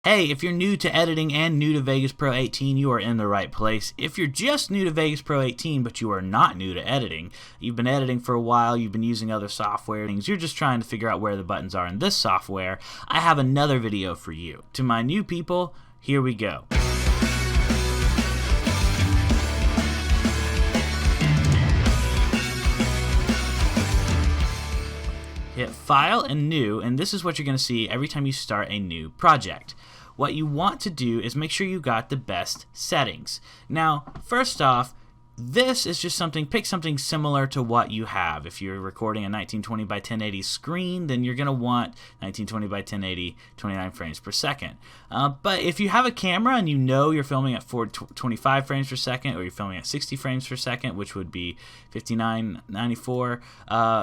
Hey, if you're new to editing and new to Vegas Pro 18, you are in the right place. If you're just new to Vegas Pro 18, but you are not new to editing, you've been editing for a while, you've been using other software, you're just trying to figure out where the buttons are in this software, I have another video for you. To my new people, here we go. Hit File and New, and this is what you're going to see every time you start a new project. What you want to do is make sure you got the best settings. Now, first off, this is just pick something similar to what you have. If you're recording a 1920 by 1080 screen, then you're going to want 1920 by 1080, 29 frames per second. But if you have a camera and you know you're filming at 425 frames per second, or you're filming at 60 frames per second, which would be 5994,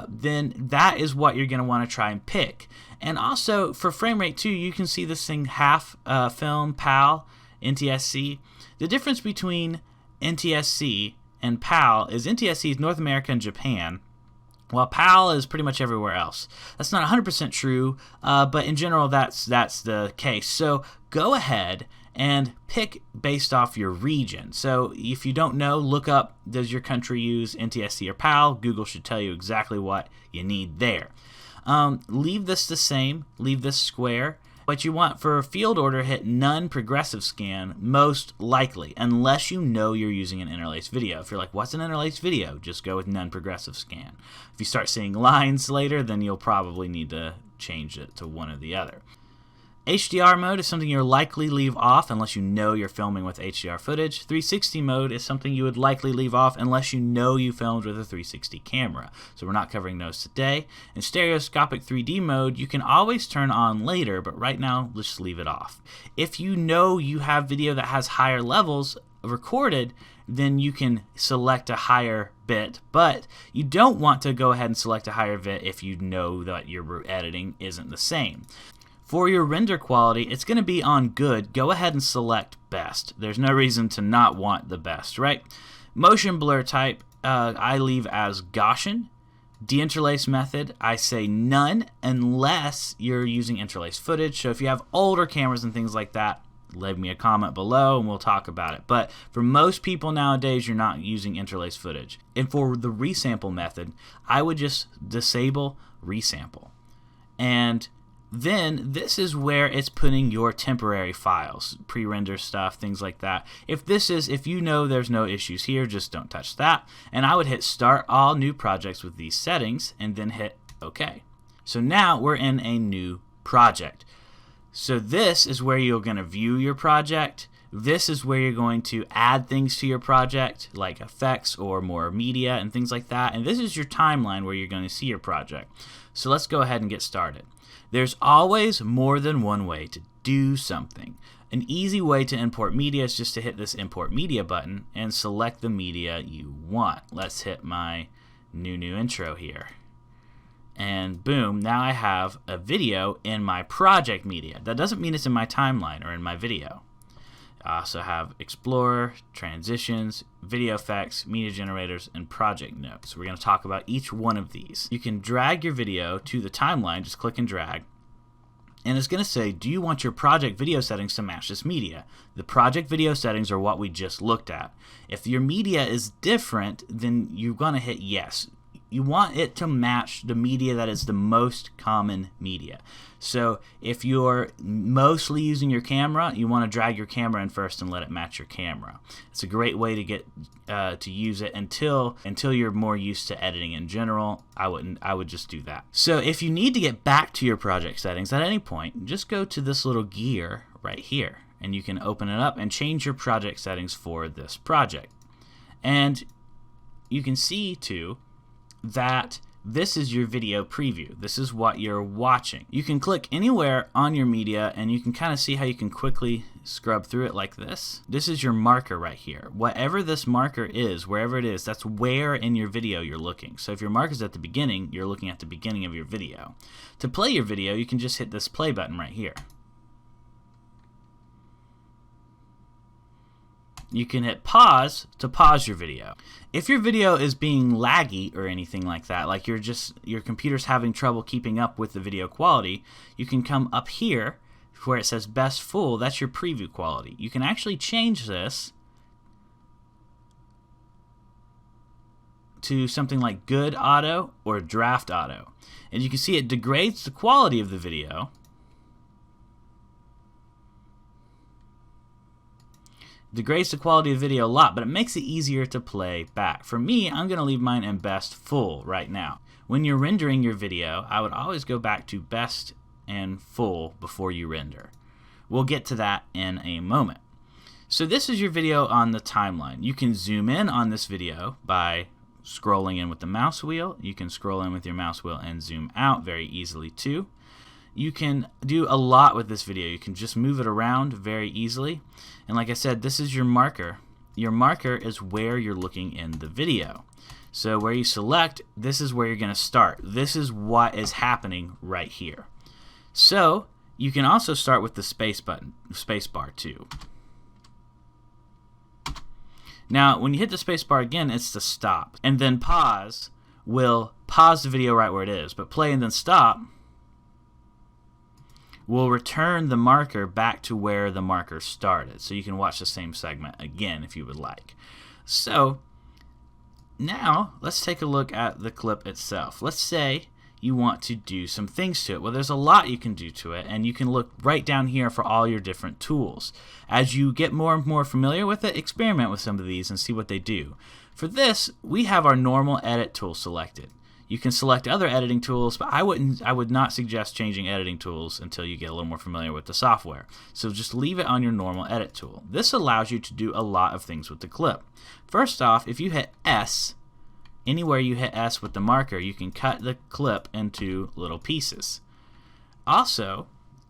then that is what you're going to want to try and pick. And also, for frame rate too, you can see this thing half film, PAL, NTSC. The difference between NTSC and PAL is NTSC is North America and Japan, while PAL is pretty much everywhere else. That's not 100% true, but in general that's the case. So go ahead and pick based off your region. So if you don't know, look up, does your country use NTSC or PAL? Google should tell you exactly what you need there. Leave this the same, leave this square. What you want for field order, hit none progressive scan, most likely, unless you know you're using an interlaced video. If you're like, what's an interlaced video? Just go with none progressive scan. If you start seeing lines later, then you'll probably need to change it to one or the other. HDR mode is something you'll likely leave off unless you know you're filming with HDR footage. 360 mode is something you would likely leave off unless you know you filmed with a 360 camera. So we're not covering those today. In stereoscopic 3D mode, you can always turn on later, but right now, let's just leave it off. If you know you have video that has higher levels recorded, then you can select a higher bit, but you don't want to go ahead and select a higher bit if you know that your editing isn't the same. For your render quality, it's going to be on good. Go ahead and select best. There's no reason to not want the best, right? Motion blur type, I leave as Gaussian. Deinterlace method, I say none unless you're using interlaced footage. So if you have older cameras and things like that, leave me a comment below and we'll talk about it. But for most people nowadays, you're not using interlaced footage. And for the resample method, I would just disable resample. And then this is where it's putting your temporary files, pre-render stuff, things like that. If you know there's no issues here, just don't touch that. And I would hit start all new projects with these settings and then hit OK. So now we're in a new project. So this is where you're going to view your project. This is where you're going to add things to your project, like effects or more media and things like that. And this is your timeline where you're going to see your project. So let's go ahead and get started. There's always more than one way to do something. An easy way to import media is just to hit this import media button and select the media you want. Let's hit my new intro here. And boom, now I have a video in my project media. That doesn't mean it's in my timeline or in my video. I also have Explorer, Transitions, Video Effects, Media Generators, and Project Notes. We're going to talk about each one of these. You can drag your video to the timeline, just click and drag, and it's going to say, do you want your project video settings to match this media? The project video settings are what we just looked at. If your media is different, then you're going to hit yes. You want it to match the media that is the most common media. So if you're mostly using your camera, you want to drag your camera in first and let it match your camera. It's a great way to get to use it until you're more used to editing in general. I would just do that. So if you need to get back to your project settings at any point, just go to this little gear right here, and you can open it up and change your project settings for this project. And you can see too that this is your video preview. This is what you're watching. You can click anywhere on your media and you can kind of see how you can quickly scrub through it like this. This is your marker right here. Whatever this marker is, wherever it is, that's where in your video you're looking. So if your marker is at the beginning, you're looking at the beginning of your video. To play your video, you can just hit this play button right here. You can hit pause to pause your video. If your video is being laggy or anything like that, like your computer's having trouble keeping up with the video quality, you can come up here, where it says best full, that's your preview quality. You can actually change this to something like good auto or draft auto. And you can see it degrades the quality of the video. Degrades the quality of the video a lot, but it makes it easier to play back. For me, I'm going to leave mine in best full right now. When you're rendering your video, I would always go back to best and full before you render. We'll get to that in a moment. So this is your video on the timeline. You can zoom in on this video by scrolling in with the mouse wheel. You can scroll in with your mouse wheel and zoom out very easily too. You can do a lot with this video. You can just move it around very easily. And like I said, this is your marker. Your marker is where you're looking in the video. So where you select, this is where you're going to start. This is what is happening right here. So you can also start with the space button, space bar too. Now when you hit the space bar again, it's to stop. And then pause will pause the video right where it is. But play and then stop will return the marker back to where the marker started. So you can watch the same segment again if you would like. So now let's take a look at the clip itself. Let's say you want to do some things to it. Well, there's a lot you can do to it, and you can look right down here for all your different tools. As you get more and more familiar with it, experiment with some of these and see what they do. For this, we have our normal edit tool selected. You can select other editing tools, but I would not suggest changing editing tools until you get a little more familiar with the software. So just leave it on your normal edit tool. This allows you to do a lot of things with the clip. First off, if you hit S, anywhere you hit S with the marker, you can cut the clip into little pieces. Also,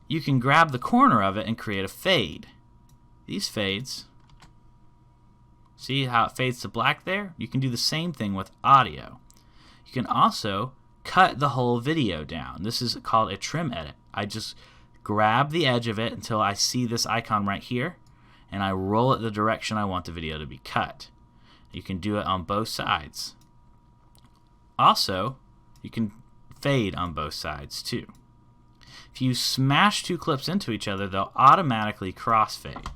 you can grab the corner of it and create a fade. These fades, see how it fades to black there? You can do the same thing with audio. You can also cut the whole video down. This is called a trim edit. I just grab the edge of it until I see this icon right here, and I roll it the direction I want the video to be cut. You can do it on both sides. Also, you can fade on both sides too. If you smash two clips into each other, they'll automatically crossfade,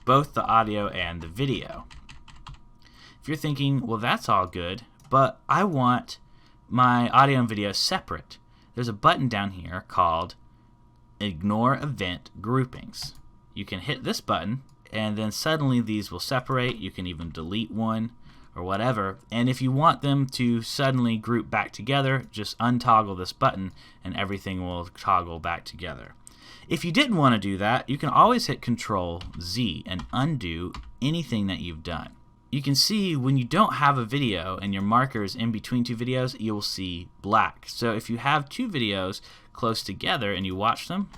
both the audio and the video. If you're thinking, well, that's all good, but I want my audio and video separate, there's a button down here called Ignore Event Groupings. You can hit this button, and then suddenly these will separate. You can even delete one or whatever. And if you want them to suddenly group back together, just untoggle this button and everything will toggle back together. If you didn't want to do that, you can always hit Control Z and undo anything that you've done. You can see when you don't have a video and your marker is in between two videos, you'll see black. So if you have two videos close together and you watch them,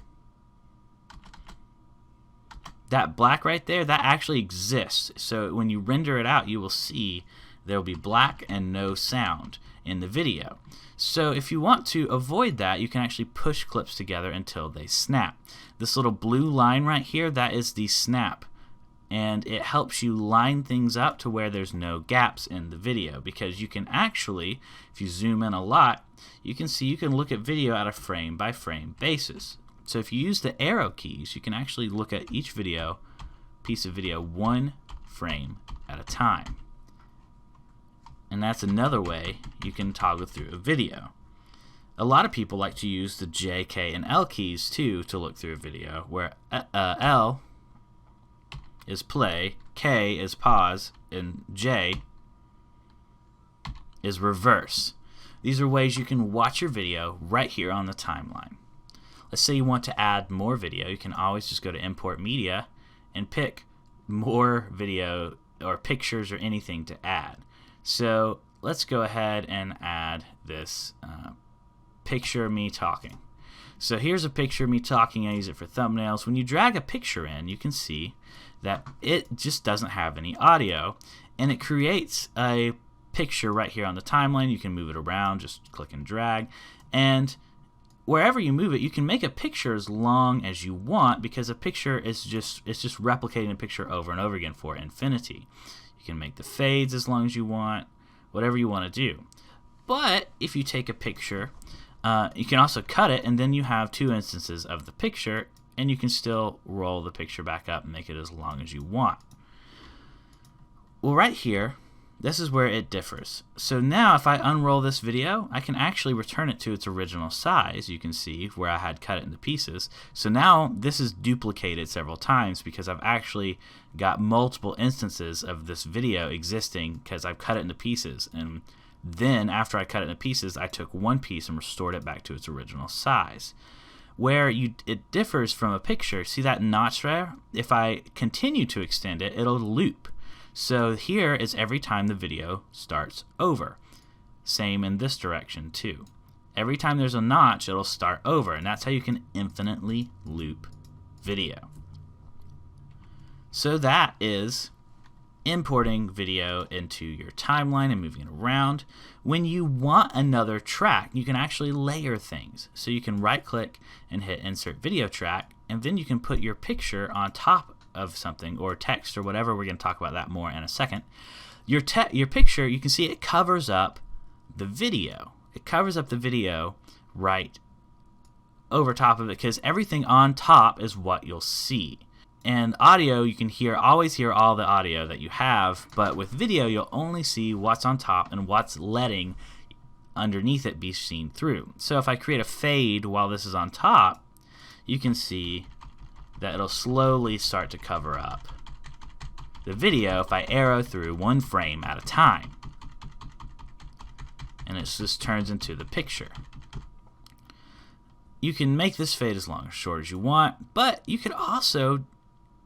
that black right there, that actually exists. So when you render it out, you will see there will be black and no sound in the video. So if you want to avoid that, you can actually push clips together until they snap. This little blue line right here, that is the snap. And it helps you line things up to where there's no gaps in the video, because you can actually, if you zoom in a lot, you can see you can look at video at a frame by frame basis. So if you use the arrow keys, you can actually look at each piece of video one frame at a time. And that's another way you can toggle through a video. A lot of people like to use the J, K, and L keys too to look through a video, where L is play, K is pause, and J is reverse. These are ways you can watch your video right here on the timeline. Let's say you want to add more video. You can always just go to Import Media and pick more video or pictures or anything to add. So let's go ahead and add this picture of me talking. So here's a picture of me talking. I use it for thumbnails. When you drag a picture in, you can see that it just doesn't have any audio, and it creates a picture right here on the timeline. You can move it around, just click and drag, and wherever you move it, you can make a picture as long as you want, because a picture is just replicating a picture over and over again for infinity. You can make the fades as long as you want, whatever you want to do. But if you take a picture, you can also cut it, and then you have two instances of the picture and you can still roll the picture back up and make it as long as you want. Well, right here, this is where it differs. So now if I unroll this video, I can actually return it to its original size. You can see where I had cut it into pieces. So now this is duplicated several times because I've actually got multiple instances of this video existing because I've cut it into pieces. And then after I cut it into pieces, I took one piece and restored it back to its original size. Where it differs from a picture, see that notch there? If I continue to extend it, it'll loop. So here is every time the video starts over. Same in this direction too. Every time there's a notch, it'll start over, and that's how you can infinitely loop video. So that is importing video into your timeline and moving it around. When you want another track, you can actually layer things. So you can right click and hit insert video track, and then you can put your picture on top of something or text or whatever. We're going to talk about that more in a second. Your picture, you can see it covers up the video. It covers up the video right over top of it because everything on top is what you'll see. And audio, you can always hear all the audio that you have, but with video you'll only see what's on top and what's letting underneath it be seen through. So if I create a fade while this is on top, you can see that it'll slowly start to cover up the video if I arrow through one frame at a time. And it just turns into the picture. You can make this fade as long or short as you want, but you could also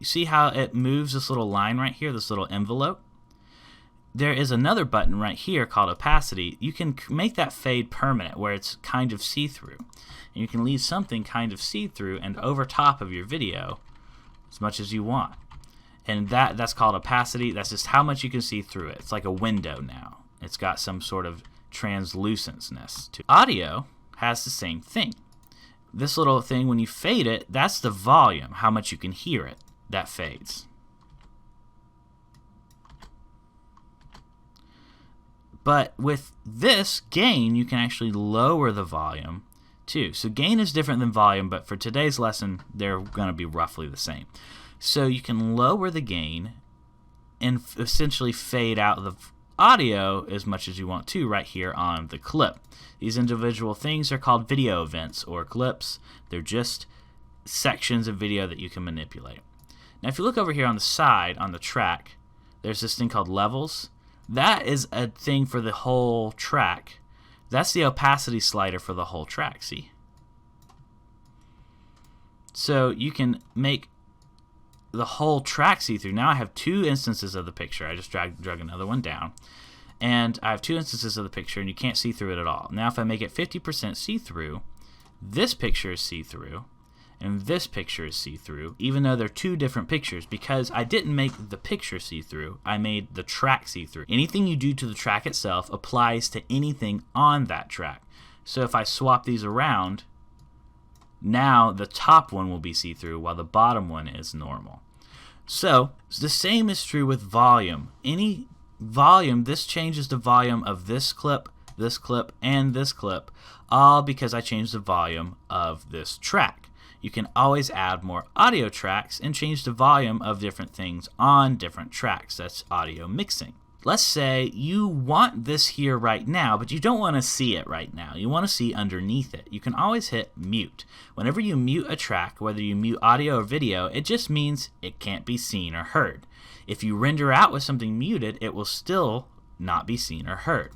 see how it moves this little line right here, this little envelope. There is another button right here called opacity. You can make that fade permanent where it's kind of see-through. And you can leave something kind of see-through and over top of your video as much as you want. And that's called opacity. That's just how much you can see through it. It's like a window now. It's got some sort of translucentness to it. Audio has the same thing. This little thing, when you fade it, that's the volume, how much you can hear it. That fades. But with this gain, you can actually lower the volume too. So gain is different than volume, but for today's lesson, they're going to be roughly the same. So you can lower the gain and essentially fade out the audio as much as you want to right here on the clip. These individual things are called video events or clips. They're just sections of video that you can manipulate. Now if you look over here on the side on the track, there's this thing called levels. That is a thing for the whole track. That's the opacity slider for the whole track, see? So you can make the whole track see-through. Now I have two instances of the picture. I just drug another one down. And I have two instances of the picture, and you can't see through it at all. Now if I make it 50% see-through, this picture is see-through, and this picture is see-through, even though they're two different pictures, because I didn't make the picture see-through, I made the track see-through. Anything you do to the track itself applies to anything on that track. So if I swap these around, now the top one will be see-through while the bottom one is normal. So the same is true with volume. Any volume, this changes the volume of this clip, and this clip, all because I changed the volume of this track. You can always add more audio tracks and change the volume of different things on different tracks. That's audio mixing. Let's say you want this here right now, but you don't want to see it right now. You want to see underneath it. You can always hit mute. Whenever you mute a track, whether you mute audio or video, it just means it can't be seen or heard. If you render out with something muted, it will still not be seen or heard.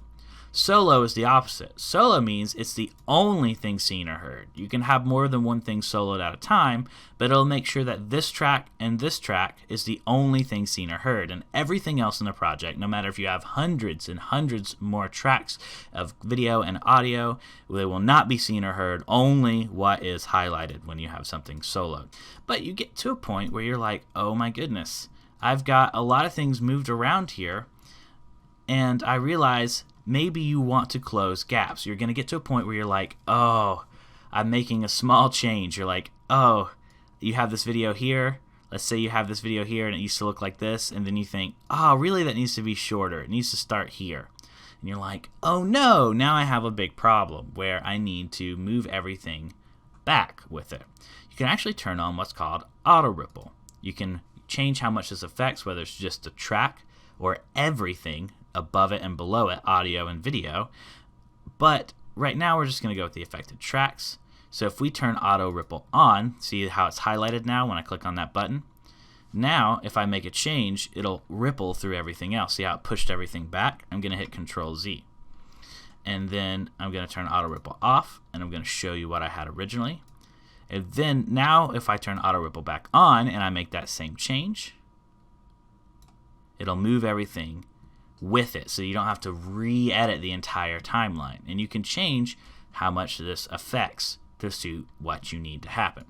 Solo is the opposite. Solo means it's the only thing seen or heard. You can have more than one thing soloed at a time, but it'll make sure that this track and this track is the only thing seen or heard, and everything else in the project, no matter if you have hundreds and hundreds more tracks of video and audio, they will not be seen or heard, only what is highlighted when you have something soloed. But you get to a point where you're like, oh my goodness, I've got a lot of things moved around here, and I realize maybe you want to close gaps. You're going to get to a point where you're like, oh, I'm making a small change. You're like, oh, you have this video here. Let's say you have this video here and it used to look like this. And then you think, oh, really that needs to be shorter. It needs to start here. And you're like, oh no, now I have a big problem where I need to move everything back with it. You can actually turn on what's called auto ripple. You can change how much this affects, whether it's just the track or everything above it and below it, audio and video. But right now we're just going to go with the affected tracks. So if we turn auto ripple on, see how it's highlighted now when I click on that button? Now if I make a change, it'll ripple through everything else. See how it pushed everything back? I'm going to hit Control Z. And then I'm going to turn auto ripple off, and I'm going to show you what I had originally. And then now if I turn auto ripple back on and I make that same change, it'll move everything with it, so you don't have to re-edit the entire timeline. And you can change how much this affects to suit what you need to happen.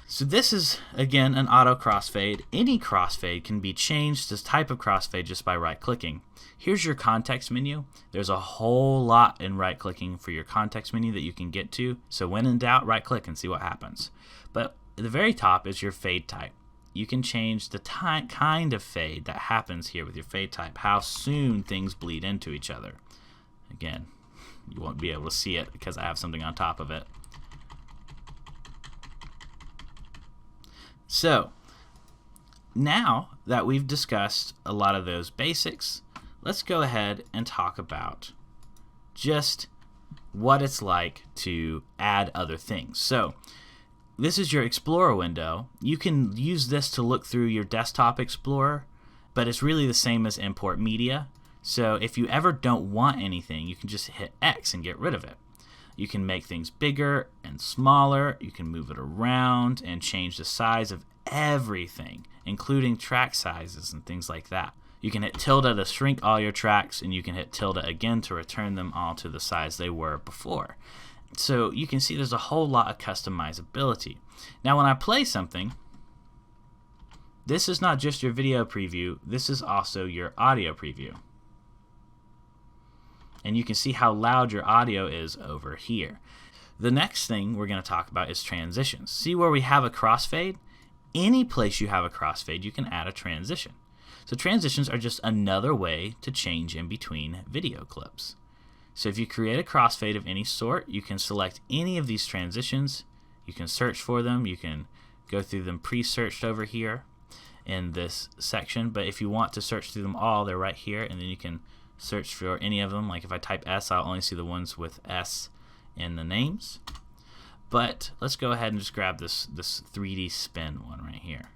So this is, again, an auto crossfade. Any crossfade can be changed this type of crossfade just by right-clicking. Here's your context menu. There's a whole lot in right-clicking for your context menu that you can get to. So when in doubt, right-click and see what happens. But at the very top is your fade type. You can change the kind of fade that happens here with your fade type, how soon things bleed into each other. Again, you won't be able to see it because I have something on top of it. So now that we've discussed a lot of those basics, let's go ahead and talk about just what it's like to add other things. So this is your Explorer window. You can use this to look through your desktop Explorer, but it's really the same as import media. So if you ever don't want anything, you can just hit X and get rid of it. You can make things bigger and smaller. You can move it around and change the size of everything, including track sizes and things like that. You can hit tilde to shrink all your tracks, and you can hit tilde again to return them all to the size they were before. So you can see there's a whole lot of customizability. Now when I play something, this is not just your video preview, this is also your audio preview. And you can see how loud your audio is over here. The next thing we're going to talk about is transitions. See where we have a crossfade? Any place you have a crossfade, you can add a transition. So transitions are just another way to change in between video clips. So if you create a crossfade of any sort, you can select any of these transitions. You can search for them. You can go through them pre-searched over here in this section. But if you want to search through them all, they're right here, and then you can search for any of them. Like if I type S, I'll only see the ones with S in the names. But let's go ahead and just grab this 3D spin one right here.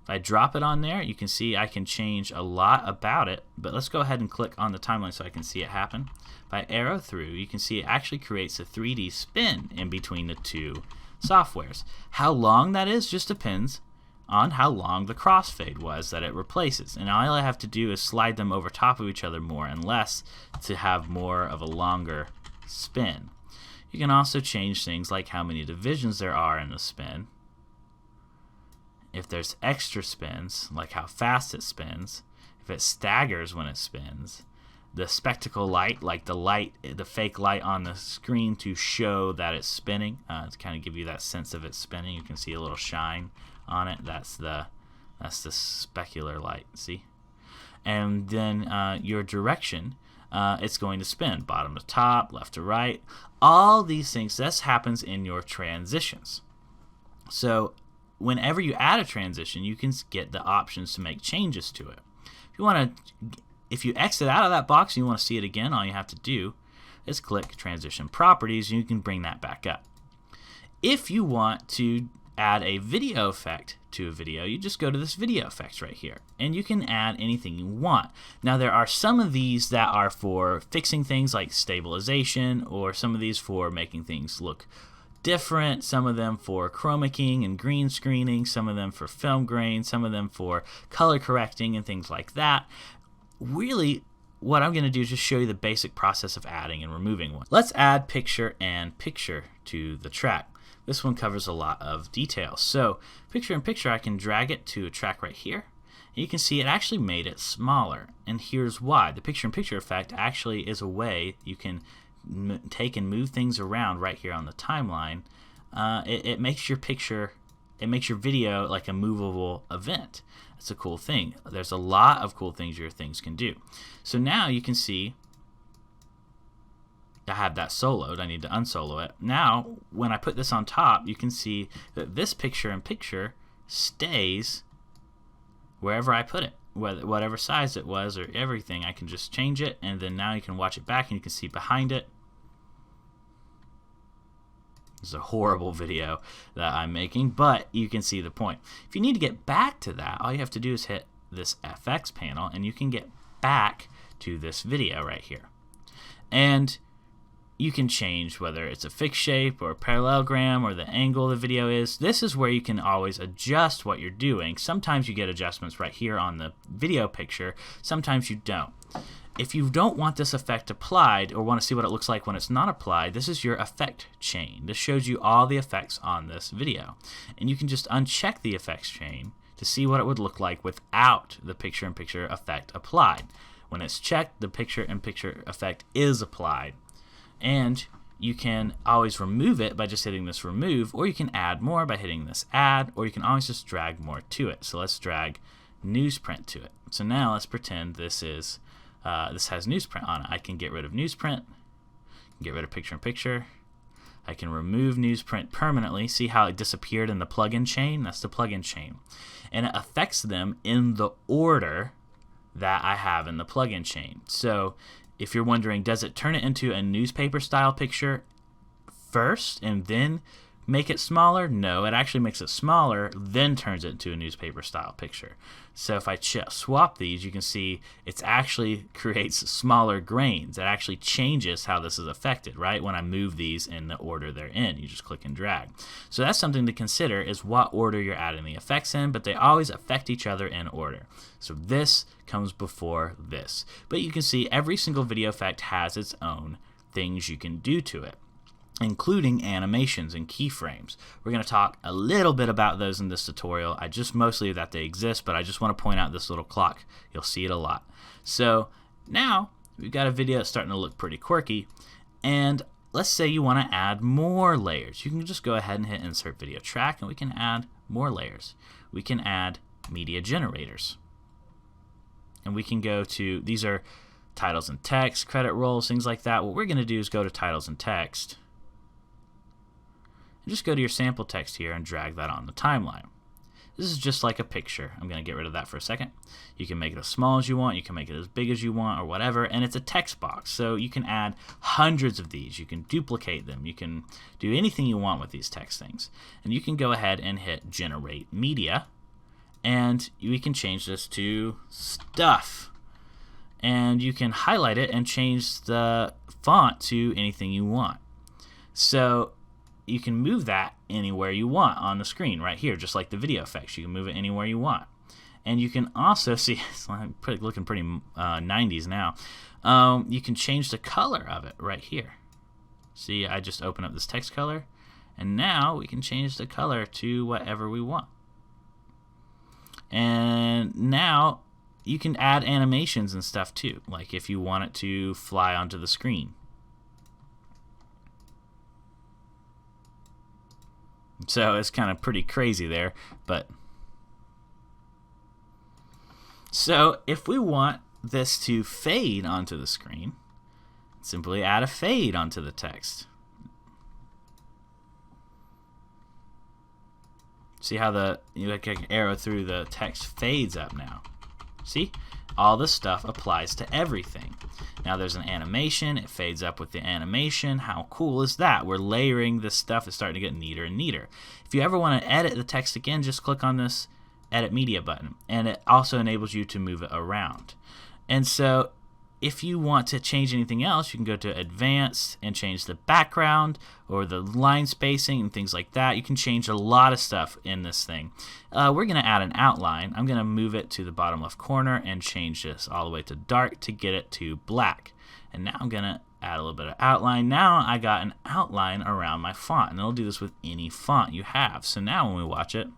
If I drop it on there, you can see I can change a lot about it, but let's go ahead and click on the timeline so I can see it happen. If I arrow through, you can see it actually creates a 3D spin in between the two softwares. How long that is just depends on how long the crossfade was that it replaces. And all I have to do is slide them over top of each other more and less to have more of a longer spin. You can also change things like how many divisions there are in the spin. If there's extra spins, like how fast it spins, if it staggers when it spins, the spectacle light, like the fake light on the screen to show that it's spinning, to kind of give you that sense of it spinning. You can see a little shine on it. That's the specular light. See, and then your direction. It's going to spin bottom to top, left to right. All these things, this happens in your transitions. So whenever you add a transition, you can get the options to make changes to it. If you exit out of that box and you want to see it again, all you have to do is click Transition Properties, and you can bring that back up. If you want to add a video effect to a video, you just go to this video effects right here, and you can add anything you want. Now there are some of these that are for fixing things like stabilization, or some of these for making things look different, some of them for chroma keying and green screening, some of them for film grain, some of them for color correcting and things like that. Really, what I'm going to do is just show you the basic process of adding and removing one. Let's add picture and picture to the track. This one covers a lot of details. So picture in picture, I can drag it to a track right here. And you can see it actually made it smaller. And here's why. The picture in picture effect actually is a way you can take and move things around right here on the timeline. It makes your picture, it makes your video like a movable event. That's a cool thing. There's a lot of cool things your things can do. So now you can see I have that soloed. I need to unsolo it. Now, when I put this on top, you can see that this picture-in-picture stays wherever I put it. Whatever size it was or everything, I can just change it, and then now you can watch it back and you can see behind it. This is a horrible video that I'm making, but you can see the point. If you need to get back to that, all you have to do is hit this FX panel, and you can get back to this video right here. And you can change whether it's a fixed shape or a parallelogram or the angle the video is. This is where you can always adjust what you're doing. Sometimes you get adjustments right here on the video picture. Sometimes you don't. If you don't want this effect applied or want to see what it looks like when it's not applied, this is your effect chain. This shows you all the effects on this video. And you can just uncheck the effects chain to see what it would look like without the picture-in-picture effect applied. When it's checked, the picture-in-picture effect is applied. And you can always remove it by just hitting this remove, or you can add more by hitting this add, or you can always just drag more to it. So let's drag newsprint to it. So now let's pretend this is this has newsprint on it. I can get rid of newsprint, get rid of picture-in-picture. I can remove newsprint permanently. See how it disappeared in the plugin chain? That's the plugin chain. And it affects them in the order that I have in the plugin chain. So if you're wondering, does it turn it into a newspaper style picture first and then make it smaller? No, it actually makes it smaller, then turns it into a newspaper style picture. So if I swap these, you can see it actually creates smaller grains. It actually changes how this is affected, right? When I move these in the order they're in, you just click and drag. So that's something to consider, is what order you're adding the effects in, but they always affect each other in order. So this comes before this. But you can see every single video effect has its own things you can do to it, including animations and keyframes. We're going to talk a little bit about those in this tutorial. I just mostly that they exist, but I just want to point out this little clock. You'll see it a lot. So now we've got a video that's starting to look pretty quirky, and let's say you want to add more layers. You can just go ahead and hit insert video track, and we can add more layers. We can add media generators, and we can go to, these are titles and text, credit rolls, things like that. What we're going to do is go to titles and text, just go to your sample text here and drag that on the timeline. This is just like a picture. I'm going to get rid of that for a second. You can make it as small as you want, you can make it as big as you want, or whatever, and it's a text box, so you can add hundreds of these. You can duplicate them. You can do anything you want with these text things. And you can go ahead and hit generate media, and we can change this to stuff. And you can highlight it and change the font to anything you want. So you can move that anywhere you want on the screen right here, just like the video effects. You can move it anywhere you want. And you can also see, it's looking pretty 90s now. You can change the color of it right here. See, I just open up this text color, and now we can change the color to whatever we want. And now you can add animations and stuff too, like if you want it to fly onto the screen. So it's kind of pretty crazy there, but so if we want this to fade onto the screen, simply add a fade onto the text. See how the like an arrow through the text fades up now. See? All this stuff applies to everything. Now there's an animation, it fades up with the animation. How cool is that? We're layering this stuff, it's starting to get neater and neater. If you ever want to edit the text again, just click on this edit media button, and it also enables you to move it around. And so if you want to change anything else, you can go to advanced and change the background or the line spacing and things like that. You can change a lot of stuff in this thing. We're going to add an outline. I'm going to move it to the bottom left corner and change this all the way to dark to get it to black. And now I'm going to add a little bit of outline. Now I got an outline around my font, and it'll do this with any font you have. So now when we watch it,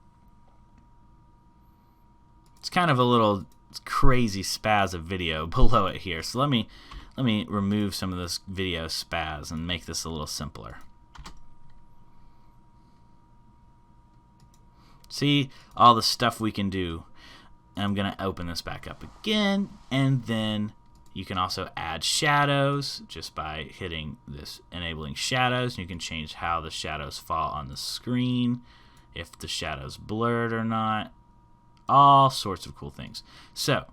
it's kind of a little crazy spaz of video below it here. So let me remove some of this video spaz and make this a little simpler. See all the stuff we can do. And I'm gonna open this back up again, and then You can also add shadows just by hitting this enabling shadows. You can change how the shadows fall on the screen, if the shadow's blurred or not, all sorts of cool things. So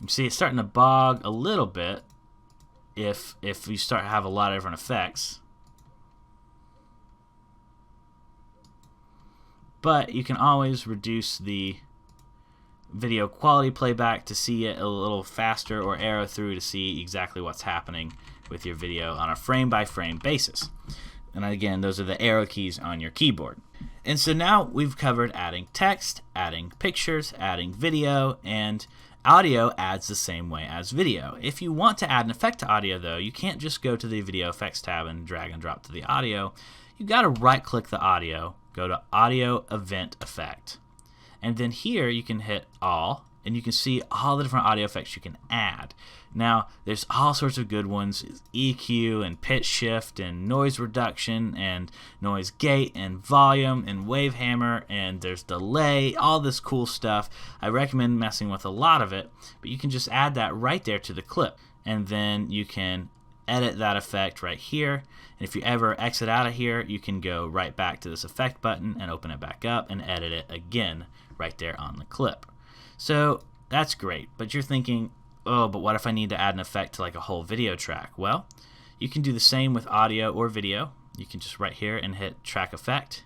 you see it's starting to bog a little bit if you start to have a lot of different effects. But you can always reduce the video quality playback to see it a little faster, or arrow through to see exactly what's happening with your video on a frame by frame basis. And again, those are the arrow keys on your keyboard. And so now we've covered adding text, adding pictures, adding video, and audio adds the same way as video. If you want to add an effect to audio though, you can't just go to the video effects tab and drag and drop to the audio. You got to right click the audio, go to audio event effect. And then here you can hit all, and you can see all the different audio effects you can add. Now, there's all sorts of good ones: EQ and pitch shift and noise reduction and noise gate and volume and wave hammer, and there's delay, all this cool stuff. I recommend messing with a lot of it, but you can just add that right there to the clip, and then you can edit that effect right here. And if you ever exit out of here, you can go right back to this effect button and open it back up and edit it again right there on the clip. So that's great, but you're thinking, oh, but what if I need to add an effect to like a whole video track? Well, you can do the same with audio or video. You can just right here and hit track effect,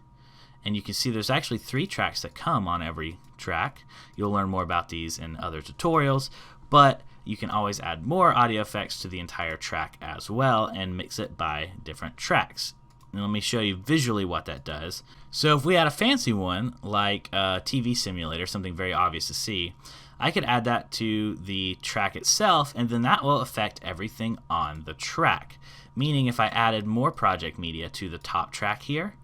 and you can see there's actually 3 tracks that come on every track. You'll learn more about these in other tutorials, but you can always add more audio effects to the entire track as well and mix it by different tracks. And let me show you visually what that does. So if we had a fancy one like a TV simulator, something very obvious to see, I could add that to the track itself, and then that will affect everything on the track. Meaning if I added more project media to the top track here,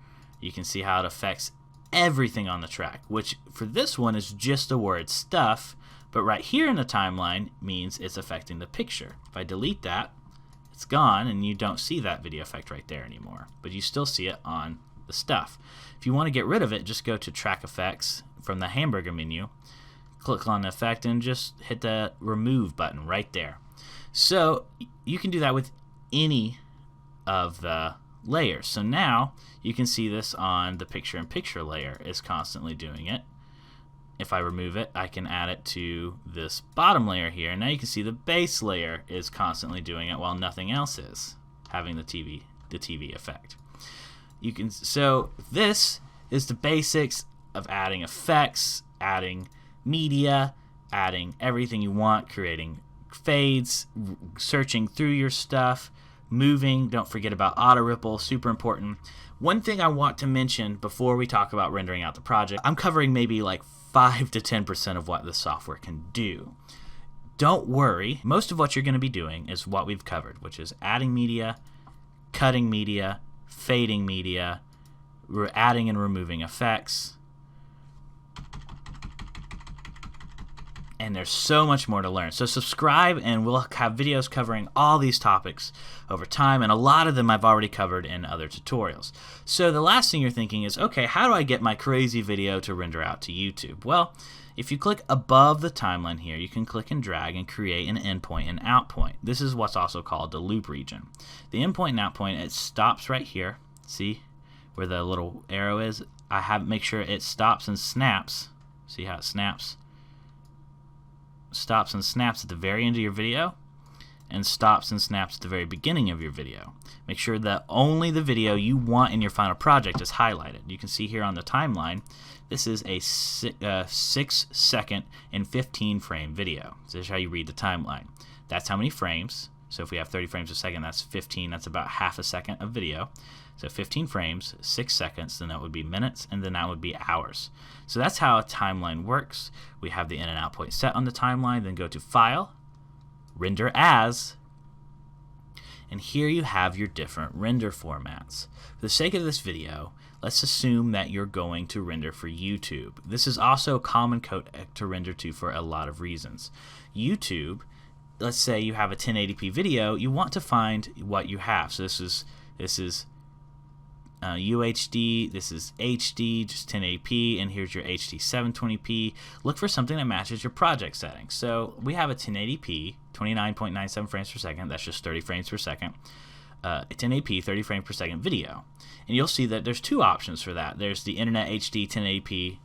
you can see how it affects everything on the track, which for this one is just the word stuff, but right here in the timeline means it's affecting the picture. If I delete that, it's gone, and you don't see that video effect right there anymore, but you still see it on the stuff. If you want to get rid of it, just go to track effects from the hamburger menu, click on the effect, and just hit the remove button right there. So you can do that with any of the layers. So now you can see this on the picture-in-picture layer is constantly doing it. If I remove it, I can add it to this bottom layer here. Now you can see the base layer is constantly doing it while nothing else is having the TV effect. So this is the basics of adding effects, adding media, adding everything you want, creating fades, searching through your stuff, moving. Don't forget about auto ripple, super important. One thing I want to mention before we talk about rendering out the project, I'm covering maybe like 5 to 10% of what the software can do. Don't worry, most of what you're going to be doing is what we've covered, which is adding media, cutting media, fading media, adding and removing effects. And there's so much more to learn. So subscribe, and we'll have videos covering all these topics over time, and a lot of them I've already covered in other tutorials. So the last thing you're thinking is, okay, how do I get my crazy video to render out to YouTube? Well, if you click above the timeline here, you can click and drag and create an endpoint and outpoint. This is what's also called the loop region. The endpoint and outpoint, it stops right here. See where the little arrow is? Make sure it stops and snaps. See how it snaps? Stops and snaps at the very end of your video, and stops and snaps at the very beginning of your video. Make sure that only the video you want in your final project is highlighted. You can see here on the timeline, this is a 6 second and 15 frame video. So this is how you read the timeline. That's how many frames. So if we have 30 frames a second, that's 15. That's about half a second of video. So 15 frames, 6 seconds, then that would be minutes, and then that would be hours. So that's how a timeline works. We have the in and out point set on the timeline, then go to File, Render As, and here you have your different render formats. For the sake of this video, let's assume that you're going to render for YouTube. This is also a common codec to render to for a lot of reasons. YouTube, let's say you have a 1080p video, you want to find what you have. So this is UHD, this is HD, just 1080p, and here's your HD 720p. Look for something that matches your project settings. So we have a 1080p, 29.97 frames per second, that's just 30 frames per second. 1080p, 30 frames per second video. And you'll see that there's two options for that. There's the Internet HD 1080p,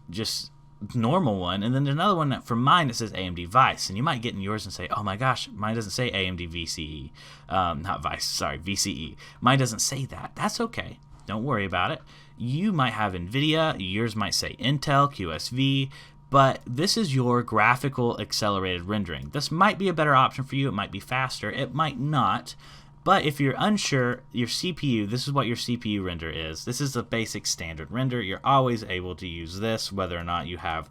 just normal one, and then there's another one that for mine that says AMD Vice, and you might get in yours and say, oh my gosh, mine doesn't say AMD VCE, not Vice, sorry, VCE. Mine doesn't say that. That's okay. Don't worry about it. You might have NVIDIA, yours might say Intel, QSV, but this is your graphical accelerated rendering. This might be a better option for you. It might be faster. It might not. But if you're unsure, your CPU, this is what your CPU render is. This is the basic standard render. You're always able to use this, whether or not you have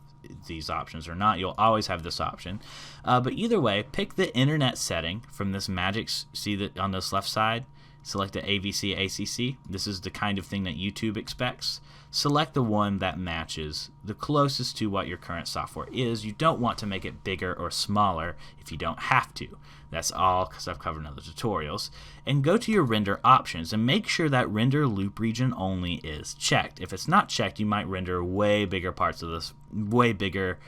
these options or not. You'll always have this option. But either way, pick the internet setting from this magic. See that on this left side? Select the AVC ACC. This is the kind of thing that YouTube expects. Select the one that matches the closest to what your current software is. You don't want to make it bigger or smaller if you don't have to. That's all because I've covered in other tutorials. And go to your render options and make sure that render loop region only is checked. If it's not checked, you might render way bigger parts of this, way bigger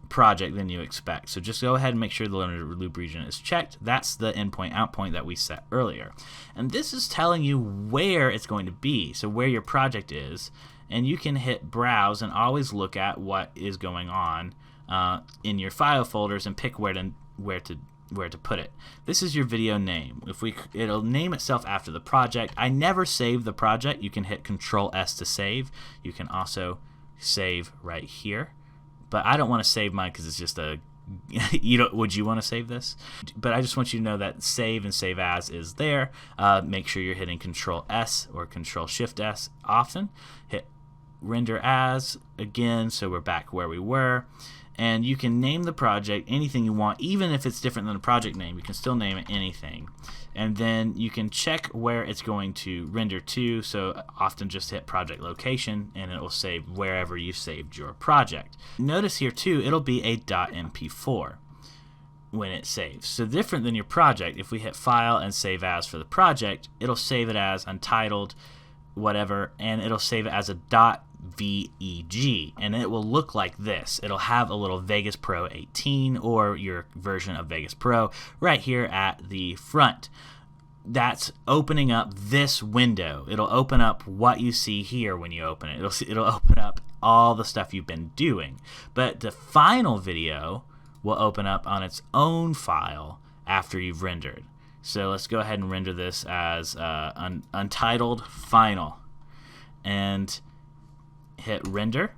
project than you expect. So just go ahead and make sure the render loop region is checked. That's the endpoint outpoint that we set earlier. And this is telling you where it's going to be, so where your project is. And you can hit browse and always look at what is going on in your file folders and pick where to put it. This is your video name. It'll name itself after the project. I never save the project. You can hit Control S to save. You can also save right here. But I don't want to save mine because it's just a would you want to save this? But I just want you to know that save and save as is there. Make sure you're hitting Control S or Control Shift S often. Hit render as again, so we're back where we were. And you can name the project anything you want, even if it's different than the project name. You can still name it anything. And then you can check where it's going to render to. So often just hit project location and it will save wherever you saved your project. Notice here too, it'll be a .mp4 when it saves. So different than your project, if we hit file and save as for the project, it'll save it as untitled whatever, and it'll save it as a .veg, and it will look like this. It'll have a little Vegas Pro 18 or your version of Vegas Pro right here at the front. That's opening up this window. It'll open up what you see here when you open it. It'll open up all the stuff you've been doing. But the final video will open up on its own file after you've rendered. So let's go ahead and render this as untitled final. And hit render,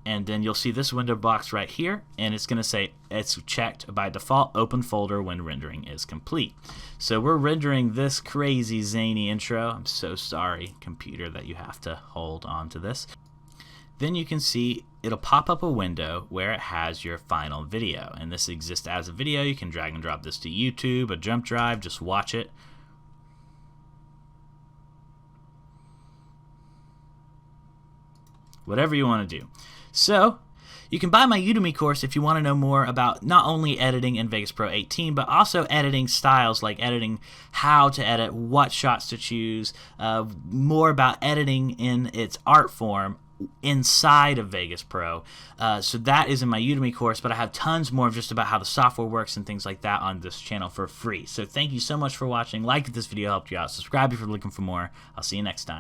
and then you'll see this window box right here, and it's going to say it's checked by default, open folder when rendering is complete. So we're rendering this crazy zany intro. I'm so sorry, computer, that you have to hold on to this. Then you can see it'll pop up a window where it has your final video, and this exists as a video. You can drag and drop this to YouTube, a jump drive, just watch it. Whatever you want to do. So you can buy my Udemy course if you want to know more about not only editing in Vegas Pro 18, but also editing styles, like editing, how to edit, what shots to choose, more about editing in its art form inside of Vegas Pro. So that is in my Udemy course, but I have tons more just about how the software works and things like that on this channel for free. So thank you so much for watching. Like if this video helped you out. Subscribe if you're looking for more. I'll see you next time.